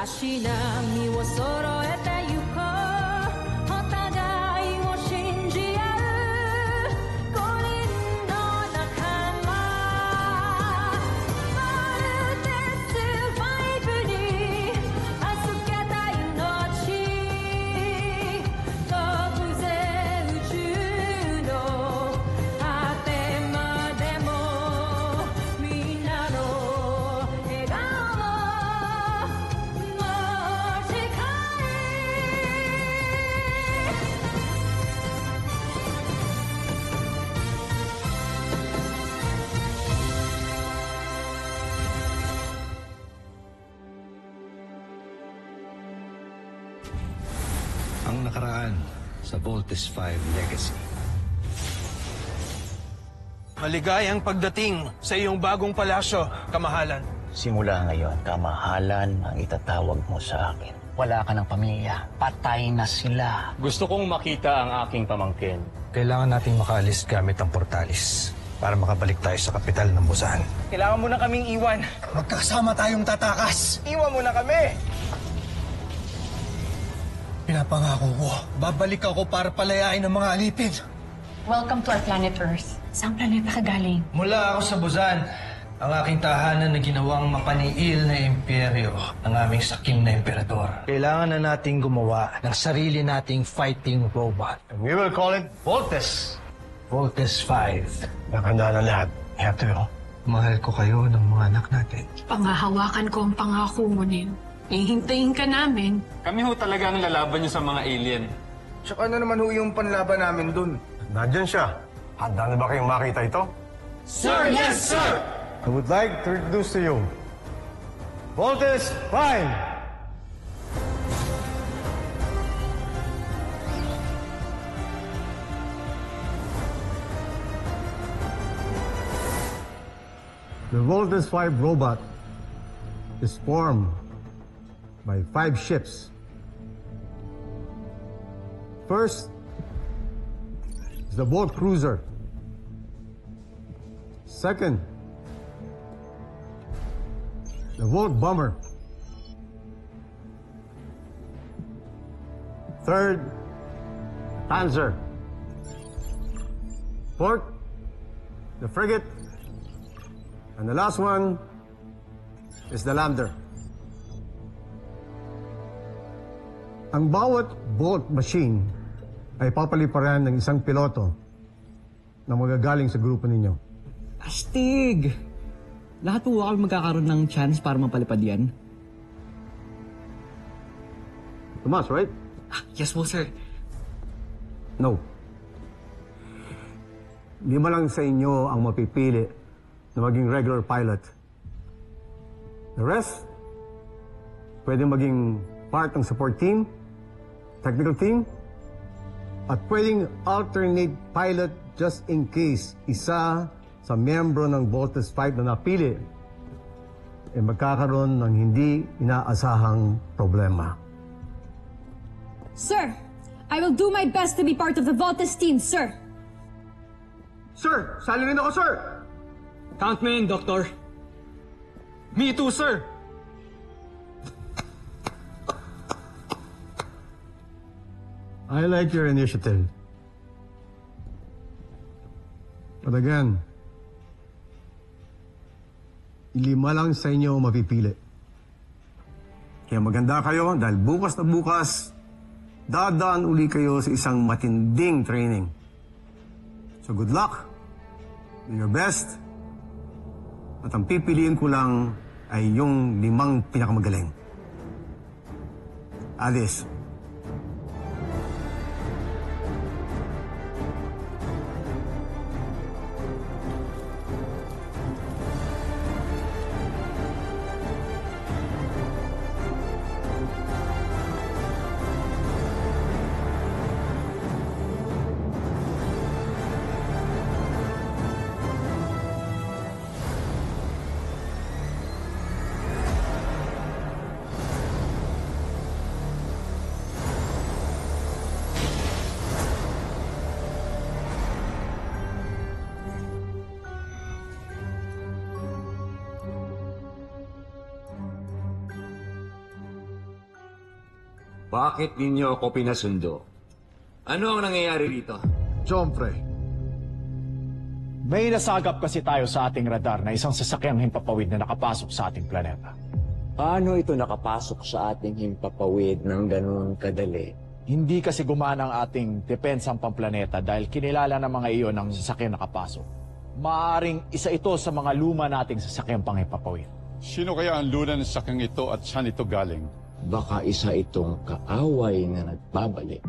足並みを揃えてゆこうお互いを信じ合う五人の仲間まるでスバイブに預けた命飛ぶぜ宇宙の果てまでもみんなの笑顔Ang nakaraan sa Voltes 5 Legacy. Maligayang pagdating sa iyong bagong palasyo, kamahalan. Simula ngayon, kamahalan ang itatawag mo sa akin. Wala ka ng pamilya. Patay na sila. Gusto kong makita ang aking pamangkin. Kailangan nating makaalis gamit ang portalis para makabalik tayo sa kapital ng Busan. Kailangan mo na kaming iwan. Magkasama tayong tatakas. Iwan mo na kami! Pinapangako ko, babalik ako para palayain ang mga alipin. Welcome to our planet Earth. Saan planeta ka galing? Mula ako sa Busan, ang aking tahanan na ginawang mapaniil na imperyo ng aming sakim na emperador. Kailangan na nating gumawa ng sarili nating fighting robot. And we will call it Voltes. Voltes 5. Nakanda na lahat. You have to go. Mahal ko kayo ng mga anak natin. Pangahawakan ko ang pangako mo, Nin. Ihintayin ka namin. Kami ho talaga ang lalaban niyo sa mga alien. Tsaka na naman ho yung panlaban namin dun. Nandyan siya. Handa na ba kayong makita ito? Sir! Yes, sir! I would like to introduce to you Voltes 5. The Voltes 5 robot is formed by 5 ships. First is the Volt Cruiser. Second, the Volt Bomber. Third, Panzer. Fourth, the Frigate. And the last one is the Lander. Ang bawat Volt machine ay papaliparan ng isang piloto na magagaling sa grupo ninyo. Astig! Lahat po ba kami magkakaroon ng chance para mapalipad yan? Tomas, right? Yes po, sir. No. 5 lang sa inyo ang mapipili na maging regular pilot. The rest, pwede maging part ng support team, technical team, at pwedeng alternate pilot just in case isa sa miyembro ng Voltes 5 na napili ay magkakaroon ng hindi inaasahang problema. Sir, I will do my best to be part of the Voltes team, sir. Sir, sali rin ako, sir! Count me in, Doctor. Me too, sir! I like your initiative. But again, 5 lang sa inyo mapipili. Kaya maganda kayo dahil bukas na bukas, dadaan uli kayo sa isang matinding training. So good luck, do your best, at ang pipiliin ko lang ay yung 5 pinakamagaling. Alice. Bakit ninyo ako pinasundo? Ano ang nangyayari rito? Jomfre, May nasagap kasi tayo sa ating radar na isang sasakyang himpapawid na nakapasok sa ating planeta. Paano ito nakapasok sa ating himpapawid ng ganun kadali? Hindi kasi gumana ang ating depensang pamplaneta dahil kinilala ng mga iyon ng sasakyang nakapasok. Maaring isa ito sa mga luma nating sasakyang panghimpapawid. Sino kaya ang luna ng sakyang ito at saan ito galing? Baka isa itong kaaway na nagbabalik.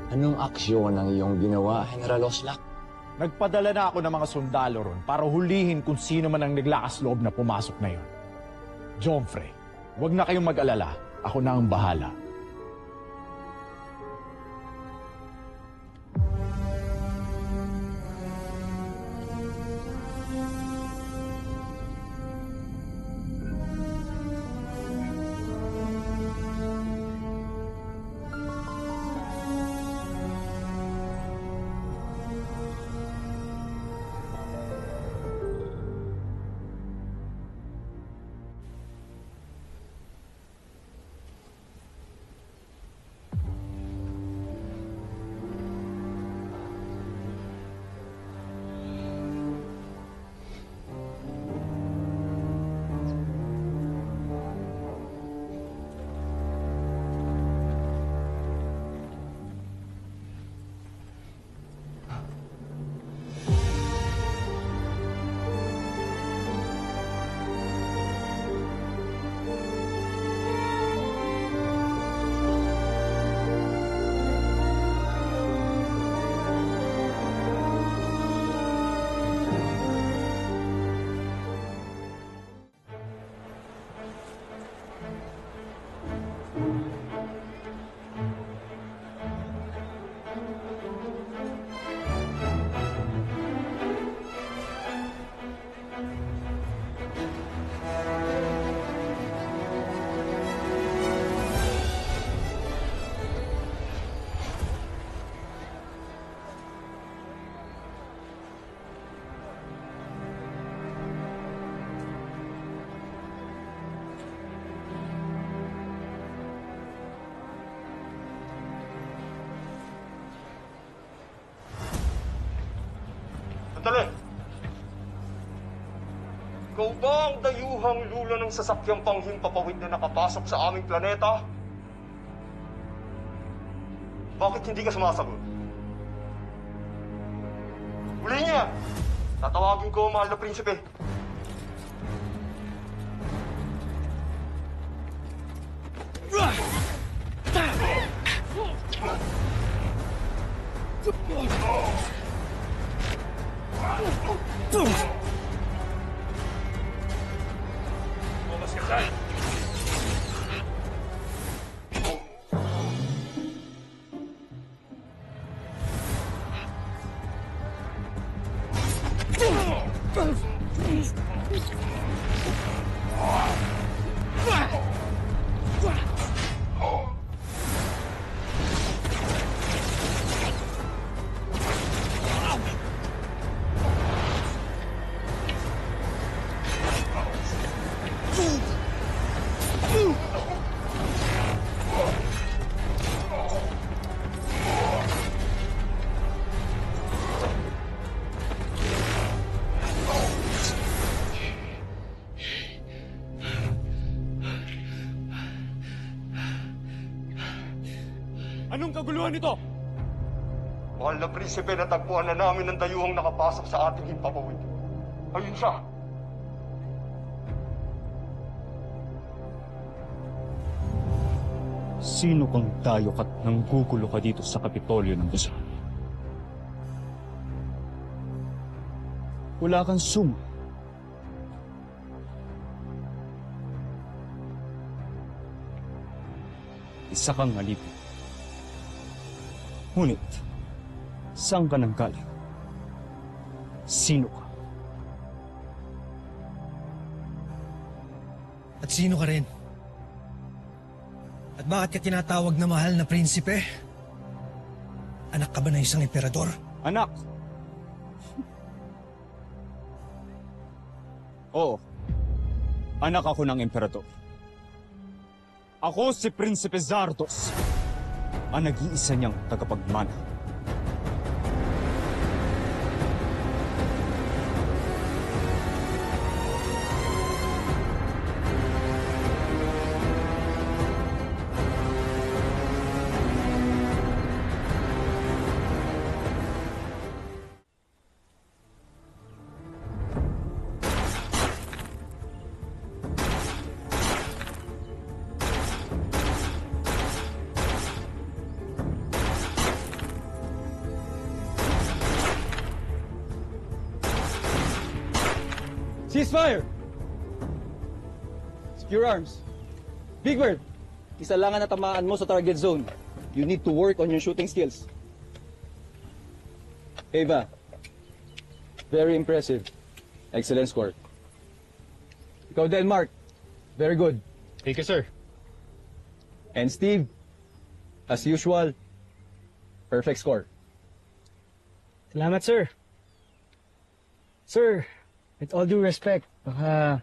Anong aksyon ang iyong ginawa, General Oslak? Nagpadala na ako ng mga sundalo ron para hulihin kung sino man ang naglakas loob na pumasok na yon. Jomfre, huwag na kayong mag-alala. Ako na ang bahala. Sandali! Ikaw ba ang dayuhang lula ng sasakyang panghimpapawid na nakapasok sa aming planeta? Bakit hindi ka sumasagot? Huli niya! Tatawagin ko ang mahal na prinsipe. Anong kaguluhan ito? Mahal na prinsipe, natagpuan na namin ang dayuhang nakapasok sa ating himpapawid. Ayun siya. Sino kang tayok at nanggugulo ka dito sa Kapitolyo ng Busan? Wala kang suma. Isa kang halipin. Ngunit, saan ka nang galing? Sino ka? At sino ka rin? At bakit ka tinatawag na mahal na prinsipe? Anak ka ba na isang emperador? Anak! Oo. Anak ako ng emperador. Ako si Prinsipe Zardos, ang nag-iisa niyang tagapagmana. Ceasefire! Secure arms. Big Bird, isa lang ang natamaan mo sa target zone. You need to work on your shooting skills. Ava, very impressive. Excellent score. Ikaw, Denmark, very good. Thank you, sir. And Steve, as usual, perfect score. Salamat, sir. Sir, with all due respect, baka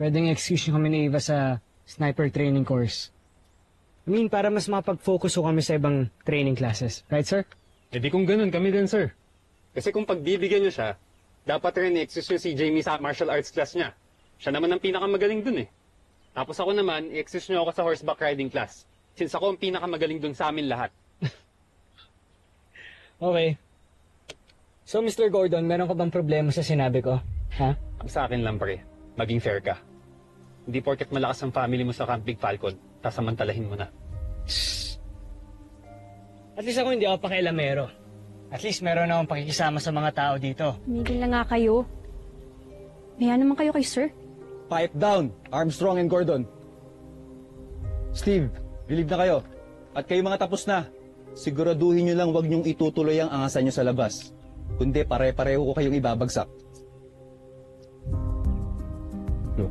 pwedeng excuse nyo kami ni Eva sa sniper training course. I mean, para mas mapag-focus ko kami sa ibang training classes. Right, sir? Eh di kung ganun, kami din, sir. Kasi kung pagbibigyan nyo siya, dapat rin i-excuse nyo si Jamie sa martial arts class niya. Siya naman ang pinakamagaling dun eh. Tapos ako naman, i-excuse nyo ako sa horseback riding class. Since ako ang pinakamagaling dun sa amin lahat. Okay. So, Mr. Gordon, meron ka bang problema sa sinabi ko? Ha? Ang sa akin lang, pre. Maging fair ka. Hindi porket malakas ang family mo sa Camp Big Falcon, tasamantalahin mo na. At least ako hindi ako pakialamero. At least meron akong pakikisama sa mga tao dito. Tumigil na nga kayo. Maya naman kayo kay sir. Pipe down, Armstrong and Gordon. Steve, relieve na kayo. At kayo mga tapos na. Siguraduhin nyo lang huwag nyong itutuloy ang angasan nyo sa labas. Kundi pare-pareho ko kayong ibabagsak. No.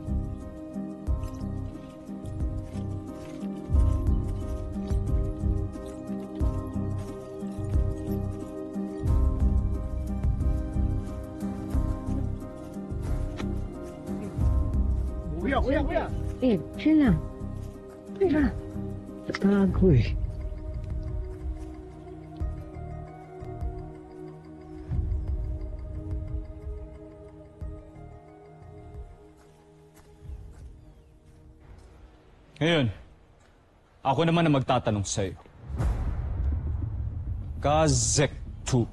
Kuya! Eh, chill lang. Kuya, tago eh. Ngayon, ako naman ang magtatanong sa'yo. Gazek 2,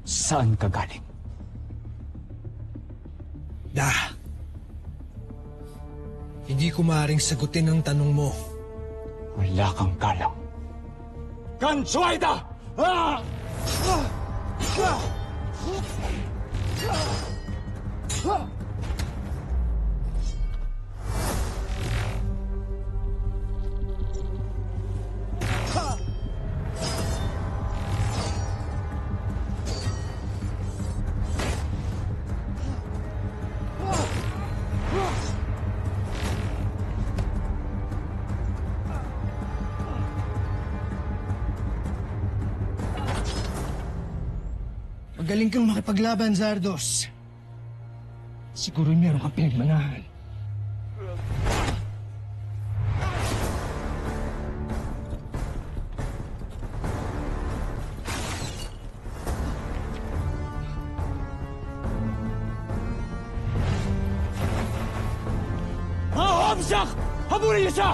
saan ka galing? Hindi ko maaaring sagutin ang tanong mo. Wala kang galang. Ganchuaida! Magaling kang makipaglaban, Zardos. Siguro meron kang pinagmanahan. Mga Homsak! Habulin niyo siya!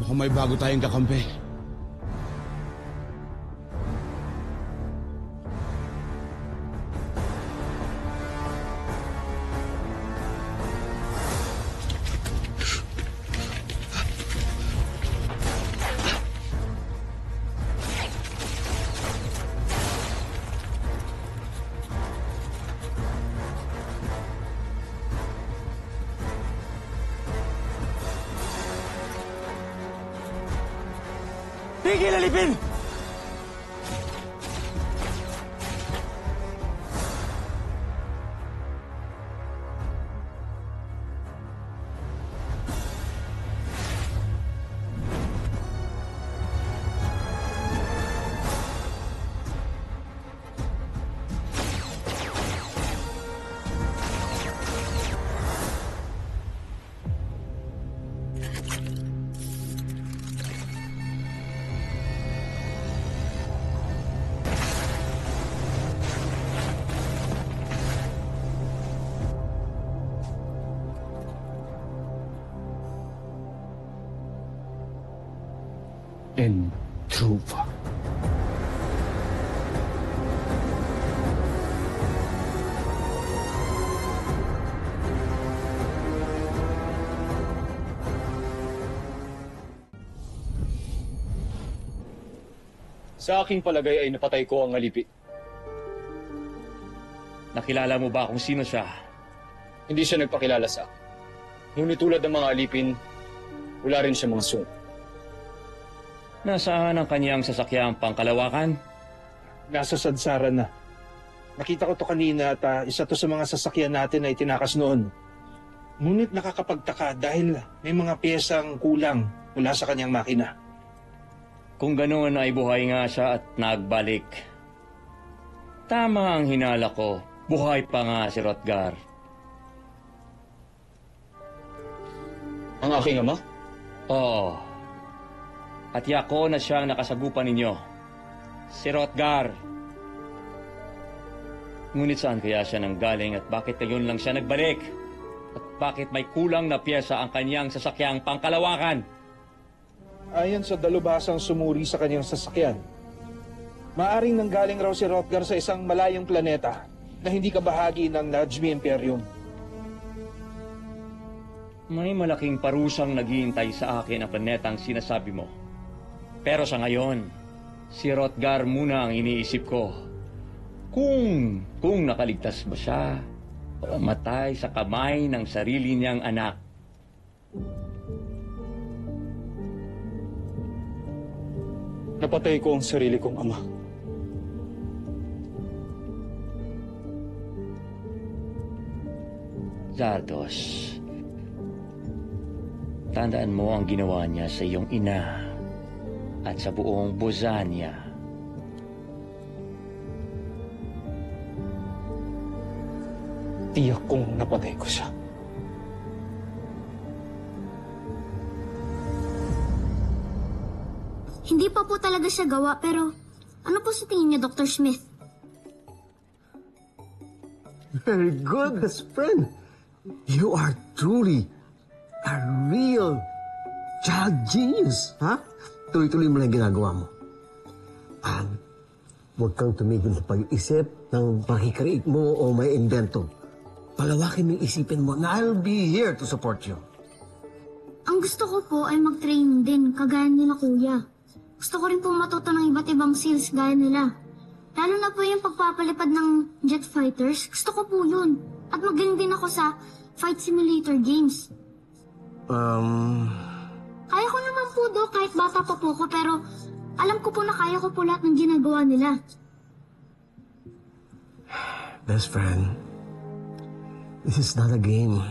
Mukhang may bago tayong kakampi. Tigil alipin! and Dhruv. Sa aking palagay ay napatay ko ang alipin. Nakilala mo ba kung sino siya? Hindi siya nagpakilala sa akin. Ngunit tulad ng mga alipin, wala rin siya mga suno. Nasaan ang kanyang sasakyang pangkalawakan? Nasa sadsaran na. Nakita ko to kanina at isa to sa mga sasakyan natin na itinakas noon. Ngunit nakakapagtaka dahil may mga piyesang kulang mula sa kanyang makina. Kung ganoon ay buhay nga siya at nagbalik. Tama ang hinala ko. Buhay pa nga si Rotgar. Ang aking ama? Oo. At yako na siyang nakasagupan ninyo. Si Rotgar. Ngunit saan kaya siya nanggaling at bakit ngayon lang siya nagbalik? At bakit may kulang na piyesa ang kanyang sasakyang pangkalawakan? Ayon sa dalubhasang sumuri sa kanyang sasakyan, maaring nanggaling raw si Rotgar sa isang malayong planeta na hindi kabahagi ng Najmi Imperium. May malaking parusang naghihintay sa akin ang planetang sinasabi mo. Pero sa ngayon, si Rotgar muna ang iniisip ko. Kung nakaligtas ba siya o matay sa kamay ng sarili niyang anak. Napatay ko ang sarili kong ama. Zardos, tandaan mo ang ginawa niya sa iyong ina at sa buong Bozania. Tiyak kong napatay ko siya. Hindi pa po talaga siya gawa, pero ano po sa tingin niyo, Dr. Smith? Very good, best friend. You are truly a real child genius, ha? Tuloy-tuloy mo lang ginagawa mo. Huwag kang tumigil sa pag-iisip ng makikreate mo o may invento. Palawakin mo yung isipin mo na I'll be here to support you. Ang gusto ko po ay mag-train din, kagaya nila kuya. Gusto ko rin po matuto ng iba't ibang skills gaya nila. Lalo na po yung pagpapalipad ng jet fighters, gusto ko po yun. At magaling din ako sa fight simulator games. Kaya ko naman po, Dok, kahit bata pa po ko, pero alam ko po na kaya ko po lahat ng ginagawa nila. Best friend, this is not a game.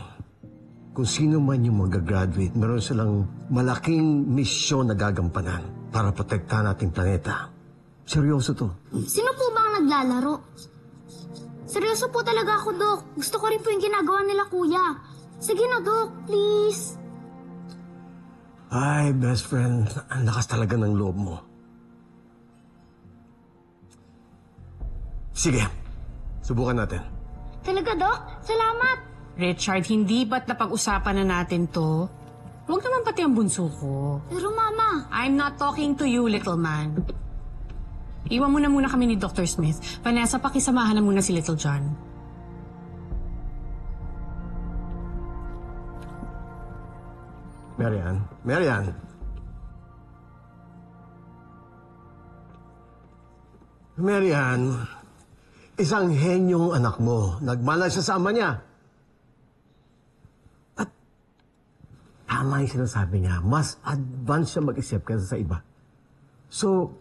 Kung sino man yung mag-graduate, meron silang malaking misyon na gagampanan para protektahan ating planeta. Seryoso to. Sino po ba ang naglalaro? Seryoso po talaga ako, Dok. Gusto ko rin po yung ginagawa nila, Kuya. Sige na, Dok. Please. Ay, best friend, ang lakas talaga ng loob mo. Sige, subukan natin. Talaga, Dok? Salamat. Richard, hindi ba't napag-usapan na natin to? Huwag naman pati ang bunso ko. Pero, Mama. I'm not talking to you, little man. Iwan mo na muna kami ni Dr. Smith. Vanessa, pakisamahan na muna si Little John. Marian. Marian, isang henyong anak mo. Nagmana siya sa ama niya. At tama yung sinasabi niya, mas advance siya mag-isip kaysa sa iba. So,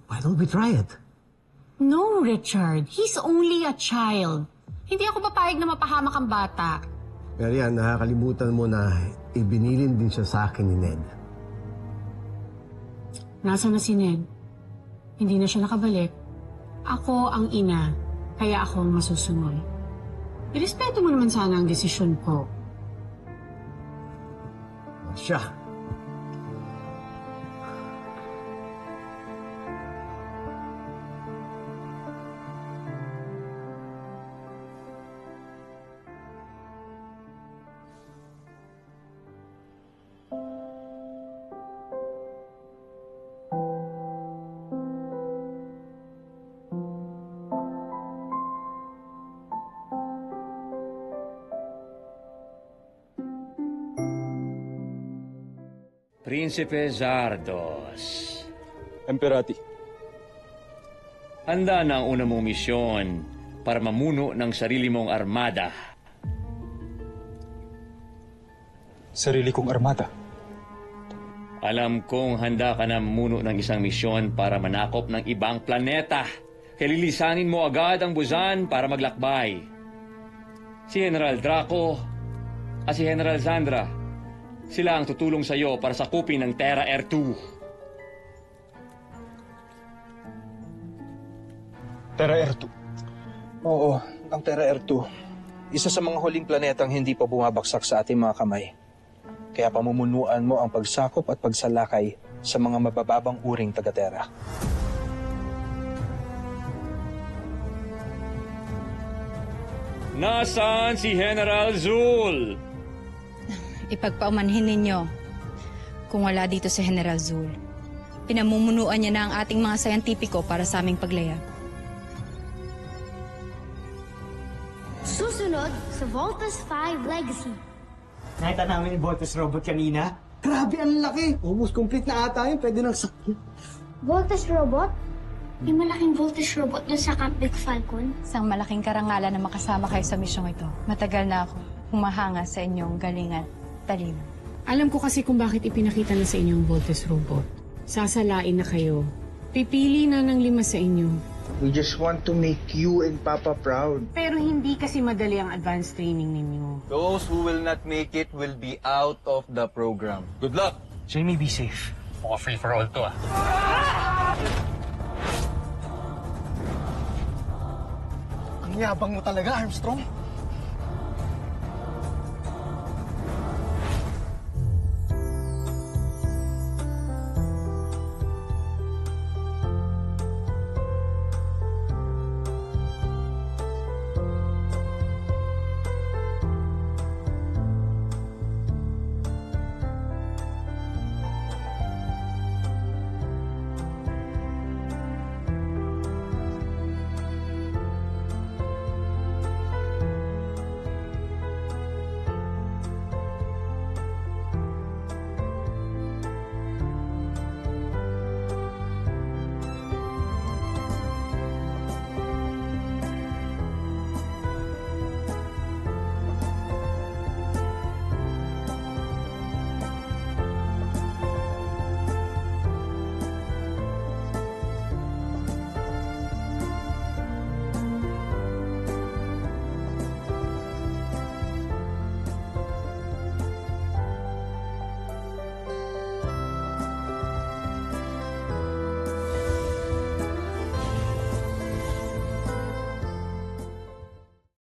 why don't we try it? No, Richard. He's only a child. Hindi ako papayag na mapahamak ang bata. Marian, nakakalimutan mo na ibinilin din siya sa akin ni Ned. Nasaan na si Ned? Hindi na siya nakabalik. Ako ang ina, kaya ako ang masusunod. Irespeto mo naman sana ang desisyon ko. Siya. Prinsipe Zardos. Emperati. Handa na ang una mong misyon para mamuno ng sarili mong armada. Sarili kong armada. Alam kong handa ka na mamuno ng isang misyon para manakop ng ibang planeta. Kaya lilisanin mo agad ang Busan para maglakbay. Si General Draco at si General Zandra, sila ang tutulong sa iyo para sakupin ng Terra Air 2. Terra Air 2. Oo, ang Terra Air 2. Isa sa mga huling planetang hindi pa bumabagsak sa ating mga kamay. Kaya pamumunuan mo ang pagsakop at pagsalakay sa mga mabababang uring taga-Terra. Nasaan si General Zul? Ipagpaumanhin ninyo kung wala dito si General Zul. Pinamumunuan niya na ang ating mga sayantipiko para sa aming paglayag. Susunod sa Voltas 5 Legacy. Nakita namin yung Voltes robot kanina. Grabe, ang laki! Almost complete na ata yun. Pwede nang sakyan. Voltas robot? May malaking voltage robot doon sa Camp Big Falcon. Isang malaking karangalan na makasama kayo sa misyong ito. Matagal na ako humahanga sa inyong galingan, talino. Alam ko kasi kung bakit ipinakita na sa inyo ang Voltes robot. Sasalain na kayo. Pipili na ng 5 sa inyo. We just want to make you and Papa proud. Pero hindi kasi madali ang advanced training ninyo. Those who will not make it will be out of the program. Good luck! Jamie, be safe. Mukhang free for all to ah. Ang yabang mo talaga, Armstrong.